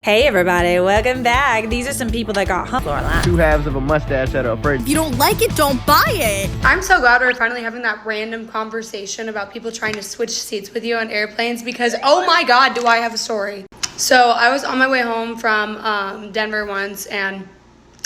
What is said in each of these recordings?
Hey everybody, welcome back. These are some people that got hung. Two halves of a mustache that are afraid. If you don't like it, don't buy it. I'm so glad we're finally having that random conversation about people trying to switch seats with you on airplanes because, oh my God, do I have a story. So I was on my way home from Denver once, and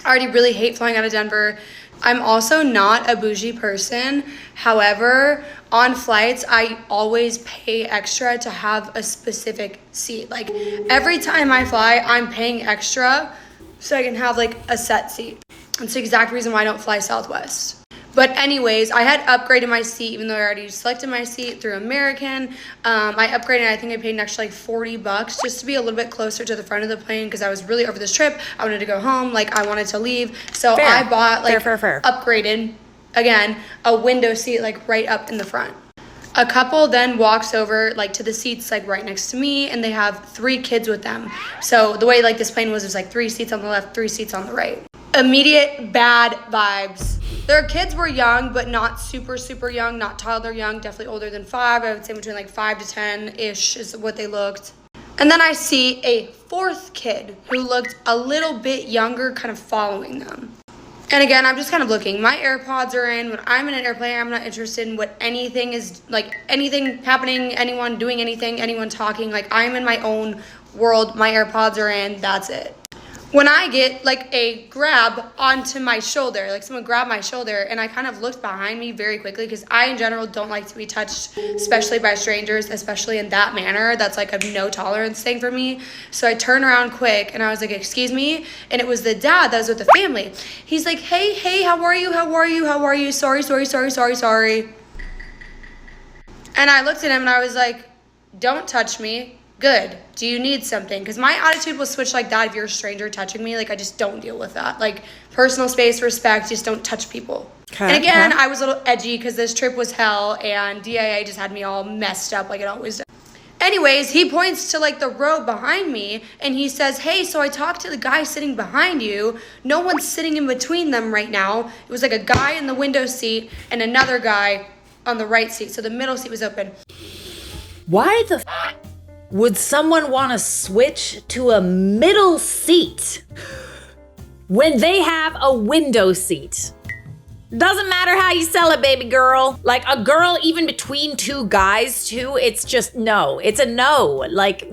I already really hate flying out of Denver. I'm also not a bougie person. However, on flights, I always pay extra to have a specific seat. Like every time I fly, I'm paying extra so I can have like a set seat. That's the exact reason why I don't fly Southwest. But anyways, I had upgraded my seat even though I already selected my seat through American. I upgraded, I think I paid an extra like $40 just to be a little bit closer to the front of the plane because I was really over this trip. I wanted to go home, like I wanted to leave. So Fair. I bought like Fair. upgraded, again, a window seat like right up in the front. A couple then walks over like to the seats like right next to me, and they have 3 kids with them. So the way like this plane was, there's like 3 seats on the left, 3 seats on the right. Immediate bad vibes. Their kids were young, but not super young, not toddler young, definitely older than 5. I would say between like 5 to 10-ish is what they looked. And then I see a 4th kid who looked a little bit younger kind of following them. And again, I'm just kind of looking. My AirPods are in. When I'm in an airplane, I'm not interested in what anything is, like anything happening, anyone doing anything, anyone talking. Like I'm in my own world. My AirPods are in. That's it. When I get like a grab onto my shoulder, like someone grabbed my shoulder, and I kind of looked behind me very quickly because I in general don't like to be touched, especially by strangers, especially in that manner. That's like a no tolerance thing for me. So I turned around quick and I was like, excuse me. And it was the dad that was with the family. He's like, hey, how are you? Sorry. And I looked at him and I was like, don't touch me. Good. Do you need something? Because my attitude will switch like that if you're a stranger touching me. Like, I just don't deal with that. Like, personal space, respect, just don't touch people. Okay, and again, I was a little edgy because this trip was hell, and DIA just had me all messed up like it always does. Anyways, he points to like the row behind me, and he says, hey, so I talked to the guy sitting behind you. No one's sitting in between them right now. It was like a guy in the window seat and another guy on the right seat. So the middle seat was open. Why the would someone want to switch to a middle seat when they have a window seat? Doesn't matter how you sell it, baby girl. Like a girl, even between 2 guys too, it's just no. It's a no. Like,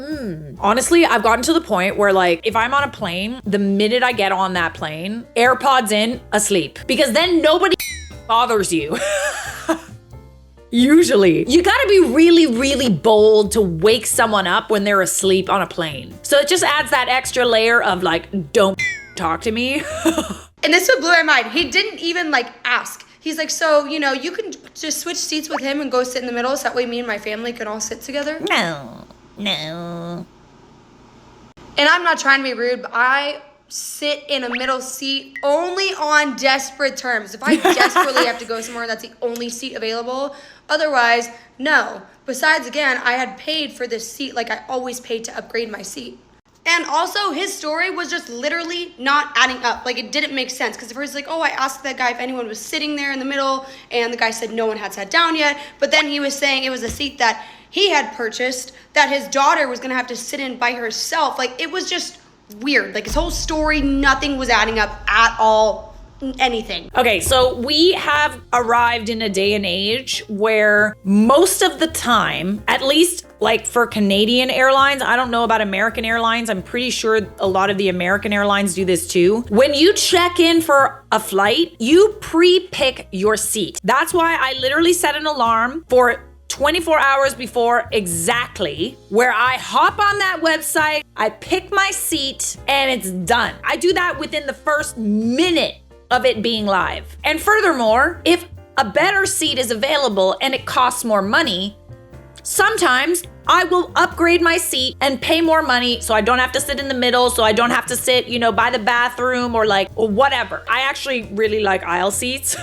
Honestly, I've gotten to the point where like, if I'm on a plane, the minute I get on that plane, AirPods in, asleep. Because then nobody bothers you. Usually. You gotta be really bold to wake someone up when they're asleep on a plane. So it just adds that extra layer of like, don't talk to me. And this would blow my mind. He didn't even like ask. He's like, so, you can just switch seats with him and go sit in the middle so that way me and my family can all sit together? No. And I'm not trying to be rude, but I sit in a middle seat only on desperate terms. If I desperately have to go somewhere, that's the only seat available. Otherwise, no. Besides, again, I had paid for this seat like I always paid to upgrade my seat. And also, his story was just literally not adding up. Like, it didn't make sense. Because at first, like, I asked that guy if anyone was sitting there in the middle, and the guy said no one had sat down yet. But then he was saying it was a seat that he had purchased that his daughter was going to have to sit in by herself. Like, it was just weird. Like, his whole story, nothing was adding up at all. Anything. Okay, so we have arrived in a day and age where most of the time, at least like for Canadian airlines, I don't know about American Airlines. I'm pretty sure a lot of the American airlines do this too. When you check in for a flight, you pre-pick your seat. That's why I literally set an alarm for 24 hours before exactly, where I hop on that website, I pick my seat, and it's done. I do that within the first minute of it being live. And furthermore, if a better seat is available and it costs more money, sometimes I will upgrade my seat and pay more money so I don't have to sit in the middle, so I don't have to sit, by the bathroom or whatever. I actually really like aisle seats.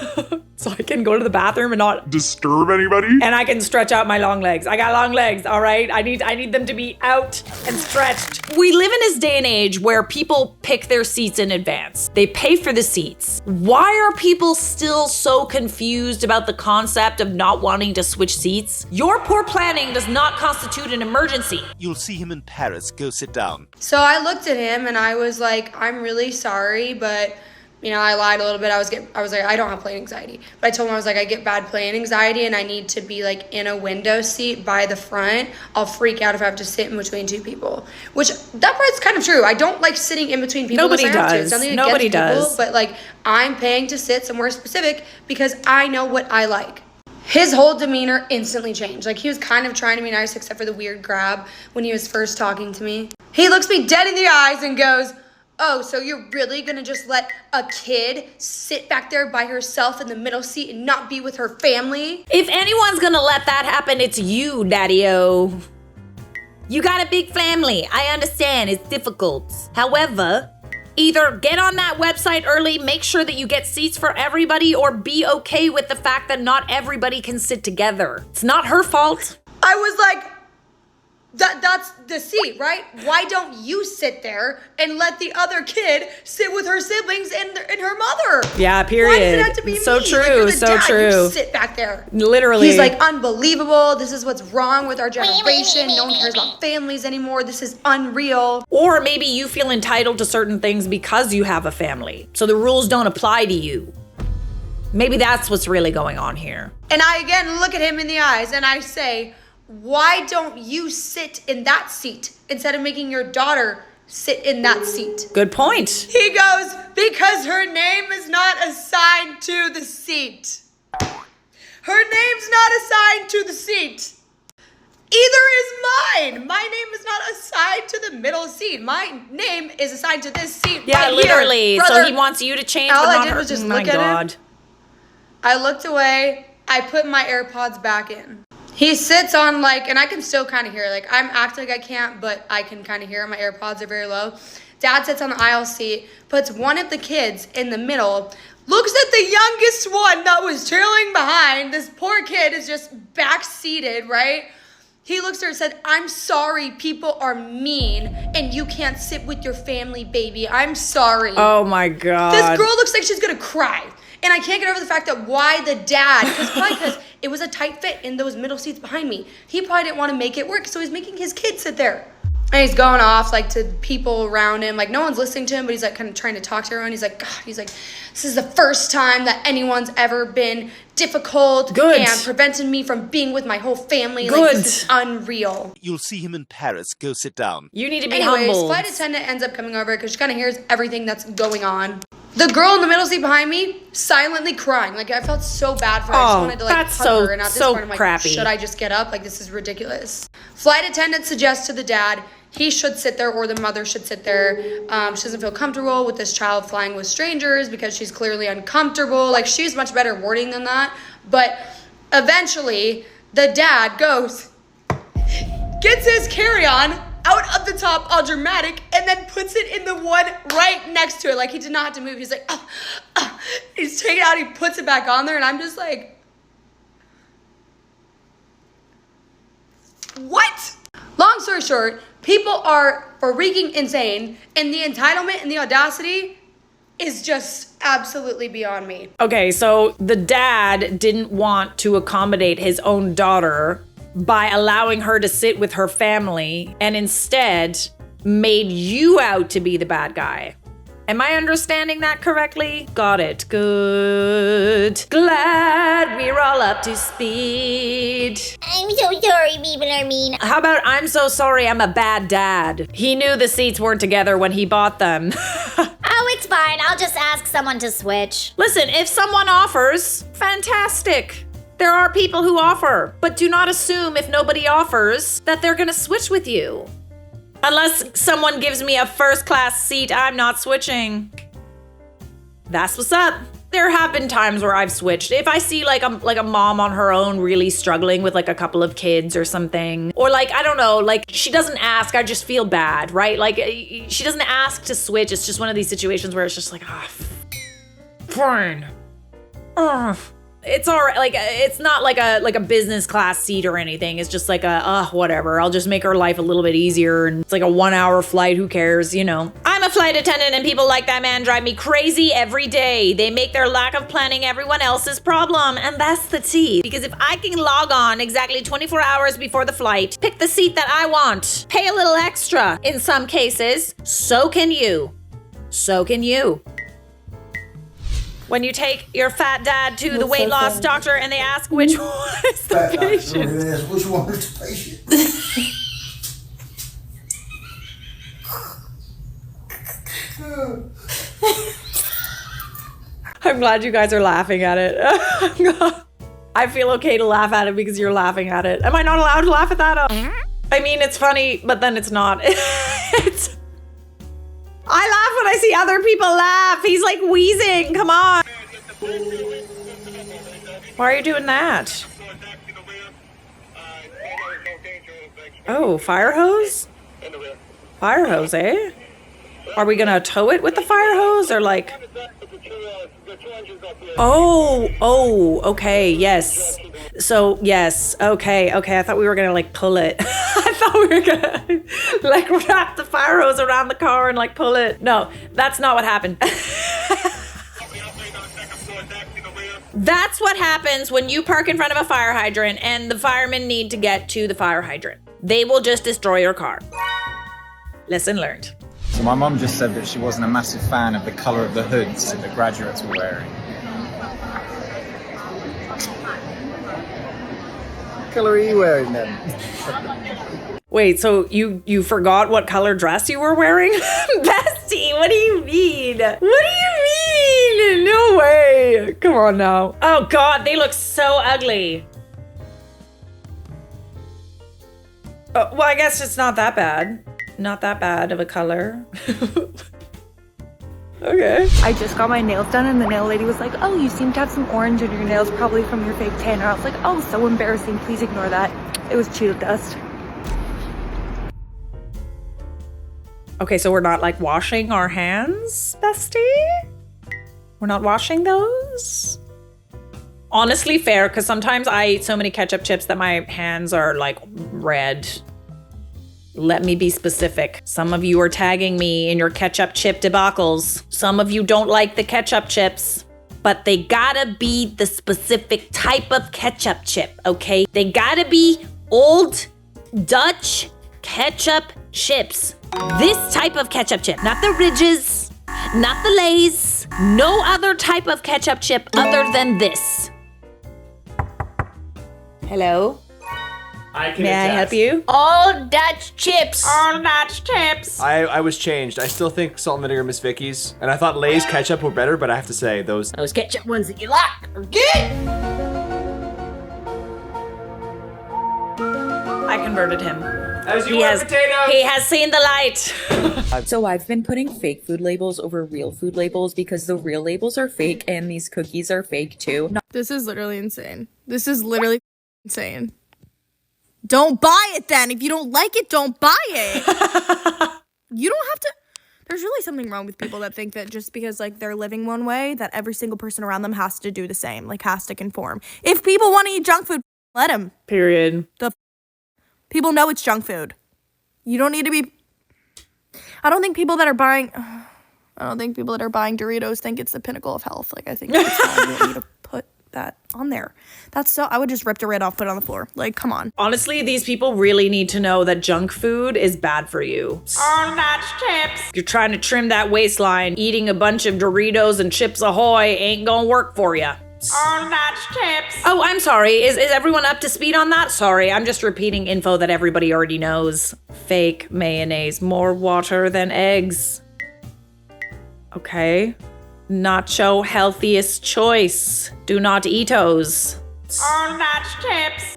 so I can go to the bathroom and not disturb anybody. and I can stretch out my long legs. I got long legs, all right? I need them to be out and stretched. We live in this day and age where people pick their seats in advance. They pay for the seats. Why are people still so confused about the concept of not wanting to switch seats? Your poor planning does not constitute an emergency. You'll see him in Paris. Go sit down. So I looked at him and I was like, I'm really sorry, but I lied a little bit. I was like, I don't have plane anxiety. But I told him, I was like, I get bad plane anxiety and I need to be like in a window seat by the front. I'll freak out if I have to sit in between two people. Which, that part's kind of true. I don't like sitting in between people. Nobody does. It's nothing Nobody against does. people, but like, I'm paying to sit somewhere specific because I know what I like. His whole demeanor instantly changed. Like, he was kind of trying to be nice except for the weird grab when he was first talking to me. He looks me dead in the eyes and goes, oh, so you're really gonna just let a kid sit back there by herself in the middle seat and not be with her family? If anyone's gonna let that happen, it's you, Daddy-O. You got a big family. I understand, it's difficult. However, either get on that website early, make sure that you get seats for everybody, or be okay with the fact that not everybody can sit together. It's not her fault. I was like, that's the seat, right? Why don't you sit there and let the other kid sit with her siblings and her mother? Yeah, period. Why does it have to be so me? True, like, you're the so dad, true. You sit back there. Literally. He's like, unbelievable. This is what's wrong with our generation. No one cares about families anymore. This is unreal. Or maybe you feel entitled to certain things because you have a family, so the rules don't apply to you. Maybe that's what's really going on here. And I again look at him in the eyes and I say, why don't you sit in that seat instead of making your daughter sit in that seat? Good point. He goes, because her name is not assigned to the seat. Her name's not assigned to the seat. Either is mine. My name is not assigned to the middle seat. My name is assigned to this seat Yeah, right literally. here, So brother. he wants you to change, All but I not did her. was just Oh my look at him. God. I looked away. I put my AirPods back in. He sits on and I can still kind of hear, I'm acting like I can't, but I can kind of hear him. My AirPods are very low. Dad sits on the aisle seat, puts one of the kids in the middle, looks at the youngest one that was trailing behind. This poor kid is just back-seated, right? He looks at her and said, I'm sorry, people are mean, and you can't sit with your family, baby. I'm sorry. Oh my God. This girl looks like she's gonna cry. And I can't get over the fact that why the dad, because it was a tight fit in those middle seats behind me. He probably didn't want to make it work, so he's making his kid sit there. And he's going off to people around him. No one's listening to him, but he's kind of trying to talk to everyone. He's like, God, this is the first time that anyone's ever been difficult Good. and prevented me from being with my whole family. Good. This is unreal. You'll see him in Paris. Go sit down. You need to be Anyways, humble. flight attendant ends up coming over because she kind of hears everything that's going on. The girl in the middle seat behind me, silently crying. I felt so bad for her. I just wanted to that's hug so- her. And at this so point, I'm crappy. should I just get up? This is ridiculous. Flight attendant suggests to the dad he should sit there or the mother should sit there. She doesn't feel comfortable with this child flying with strangers because she's clearly uncomfortable. She's much better wording than that. But eventually, the dad goes, gets his carry-on out of the top, all dramatic, and then puts it in the one right next to it. He did not have to move. He's like, he's taking it out, he puts it back on there, and I'm just like, what? Long story short, people are freaking insane, and the entitlement and the audacity is just absolutely beyond me. Okay, so the dad didn't want to accommodate his own daughter by allowing her to sit with her family and instead made you out to be the bad guy. Am I understanding that correctly? Got it. Good. Glad we're all up to speed. I'm so sorry, people are mean. How about I'm so sorry I'm a bad dad? He knew the seats weren't together when he bought them. Oh, it's fine. I'll just ask someone to switch. Listen, if someone offers, fantastic. There are people who offer, but do not assume if nobody offers that they're gonna switch with you. Unless someone gives me a first-class seat, I'm not switching. That's what's up. There have been times where I've switched. If I see a mom on her own really struggling with a couple of kids or something, or I don't know, she doesn't ask, I just feel bad, right? She doesn't ask to switch. It's just one of these situations where it's just fine. It's all right. Like, it's not like a business class seat or anything. It's just like whatever. I'll just make her life a little bit easier. And it's like a 1 hour flight. Who cares? You know, I'm a flight attendant and people like that man drive me crazy every day. They make their lack of planning everyone else's problem. And that's the tea. Because if I can log on exactly 24 hours before the flight, pick the seat that I want, pay a little extra in some cases, so can you. So can you. When you take your fat dad to the weight loss doctor and they ask which one is the patient. Which one is the patient? I'm glad you guys are laughing at it. I feel okay to laugh at it because you're laughing at it. Am I not allowed to laugh at that? I mean, it's funny, but then it's not. I laugh when I see other people laugh. He's like wheezing. Come on. Why are you doing that? Oh, fire hose? Fire hose, eh? Are we gonna tow it with the fire hose or like? Oh, okay, yes. So, yes, okay. I thought we were gonna like pull it. I thought we were gonna like wrap the fire hose around the car and like pull it. No, that's not what happened. That's what happens when you park in front of a fire hydrant and the firemen need to get to the fire hydrant. They will just destroy your car. Lesson learned. So my mum just said that she wasn't a massive fan of the colour of the hoods that the graduates were wearing. What color are you wearing then? Wait, so you forgot what color dress you were wearing? Bestie, what do you mean? What do you mean? No way. Come on now. Oh God, they look so ugly. Well, I guess it's not that bad. Not that bad of a color. Okay. I just got my nails done and the nail lady was like, oh, you seem to have some orange in your nails, probably from your fake tan. And I was like, oh, so embarrassing. Please ignore that. It was Cheeto dust. Okay, so we're not like washing our hands, bestie? We're not washing those? Honestly, fair, because sometimes I eat so many ketchup chips that my hands are like red. Let me be specific. Some of you are tagging me in your ketchup chip debacles. Some of you don't like the ketchup chips, but they gotta be the specific type of ketchup chip, okay? They gotta be Old Dutch ketchup chips. This type of ketchup chip, not the Ridges, not the Lay's, no other type of ketchup chip other than this. Hello? May I help you? All Dutch chips. All Dutch chips. I was changed. I still think salt and vinegar Miss Vicky's. And I thought Lay's ketchup were better, but I have to say those ketchup ones that you like are good. I converted him. As you were potatoes. He has seen the light. So I've been putting fake food labels over real food labels because the real labels are fake and these cookies are fake too. This is literally insane. This is literally insane. Don't buy it then. If you don't like it, don't buy it. You don't have to. There's really something wrong with people that think that just because like they're living one way, that every single person around them has to do the same, like has to conform. If people want to eat junk food, let them. Period. People know it's junk food. You don't need to be. I don't think people that are buying Doritos think it's the pinnacle of health. Like I think it's fine. You don't need to put that on there. I would just rip the red off, put it on the floor. Like, come on. Honestly, these people really need to know that junk food is bad for you. All Dutch chips. You're trying to trim that waistline. Eating a bunch of Doritos and Chips Ahoy ain't gonna work for you. All Dutch chips. Oh, I'm sorry. Is everyone up to speed on that? Sorry, I'm just repeating info that everybody already knows. Fake mayonnaise, more water than eggs. Okay. Nacho healthiest choice. Do not eatos. All Dutch chips.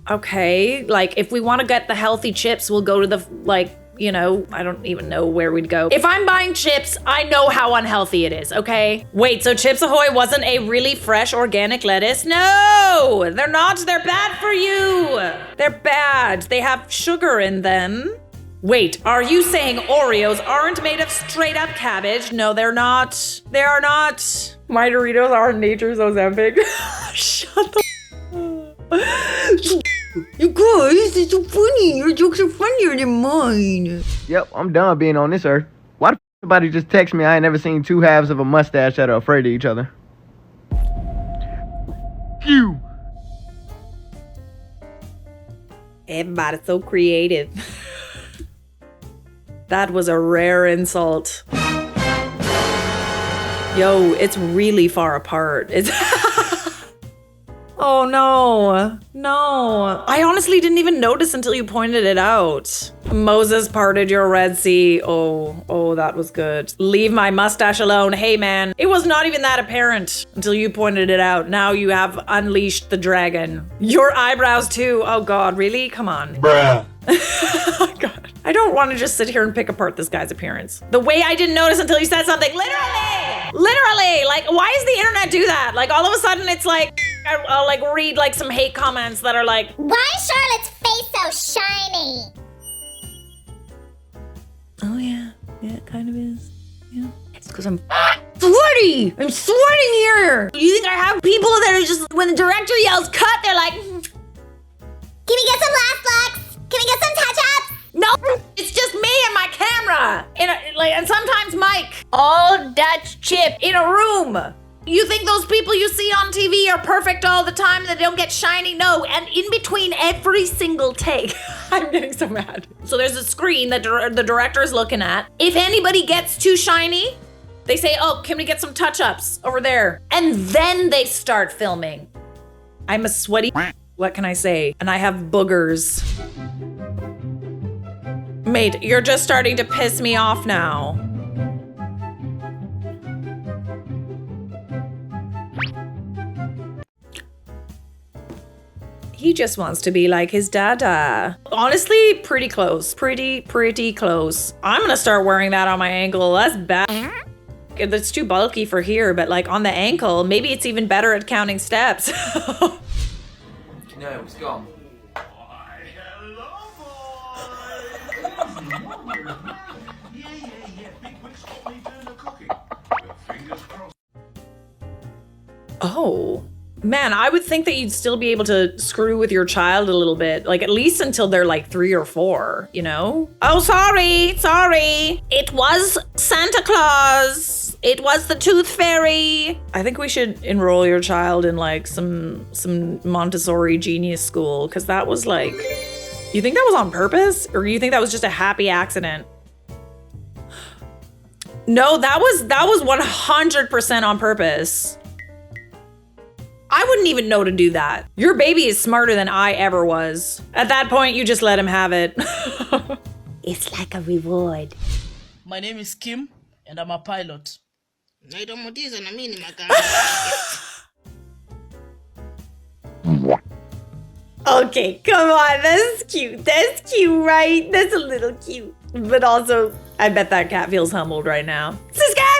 Okay, like if we want to get the healthy chips, we'll go to the I don't even know where we'd go. If I'm buying chips, I know how unhealthy it is, okay? Wait, so Chips Ahoy wasn't a really fresh organic lettuce? No, they're not. They're bad for you. They're bad. They have sugar in them. Wait, are you saying Oreos aren't made of straight up cabbage? No, they're not. They are not. My Doritos are nature's Ozempic. Shut the You guys, it's so funny. Your jokes are funnier than mine. Yep, I'm done being on this earth. Why the somebody just text me I ain't never seen two halves of a mustache that are afraid of each other? Phew. Everybody's so creative. That was a rare insult. Yo, it's really far apart. It's Oh no, no. I honestly didn't even notice until you pointed it out. Moses parted your Red Sea. Oh, that was good. Leave my mustache alone. Hey man, it was not even that apparent until you pointed it out. Now you have unleashed the dragon. Your eyebrows too. Oh God, really? Come on. Bruh. Oh God. I don't want to just sit here and pick apart this guy's appearance. The way I didn't notice until you said something. Literally. Like, why does the internet do that? Like, all of a sudden it's like, I'll like read like some hate comments that are like, Why is Charlotte's face so shiny? oh yeah, it kind of is. Yeah. It's because I'm sweaty. I'm sweating here. You think I have people that are just, when the director yells cut, they're like, Can we get some last looks? Can we get some touch-ups? no, it's just me and my camera. And sometimes Mike. All Dutch chip in a room. You think those people you see on TV are perfect all the time, that they don't get shiny? No, and in between every single take, I'm getting so mad. So there's a screen that the director is looking at. If anybody gets too shiny, they say, oh, can we get some touch-ups over there? And then they start filming. I'm a sweaty, what can I say? And I have boogers. Mate, you're just starting to piss me off now. He just wants to be like his dada. Honestly, pretty close. Pretty close. I'm gonna start wearing that on my ankle. That's bad. It's too bulky for here, but like on the ankle, maybe it's even better at counting steps. No, it's gone. Oh. Man, I would think that you'd still be able to screw with your child a little bit, like at least until they're like 3 or 4, you know? Oh, sorry. It was Santa Claus. It was the Tooth Fairy. I think we should enroll your child in like some Montessori genius school, because that was like, you think that was on purpose? Or you think that was just a happy accident? No, that was 100% on purpose. I wouldn't even know to do that. Your baby is smarter than I ever was. At that point, you just let him have it. It's like a reward. My name is Kim, and I'm a pilot. Okay, come on. That's cute. That's cute, right? That's a little cute. But also, I bet that cat feels humbled right now. Sis cat!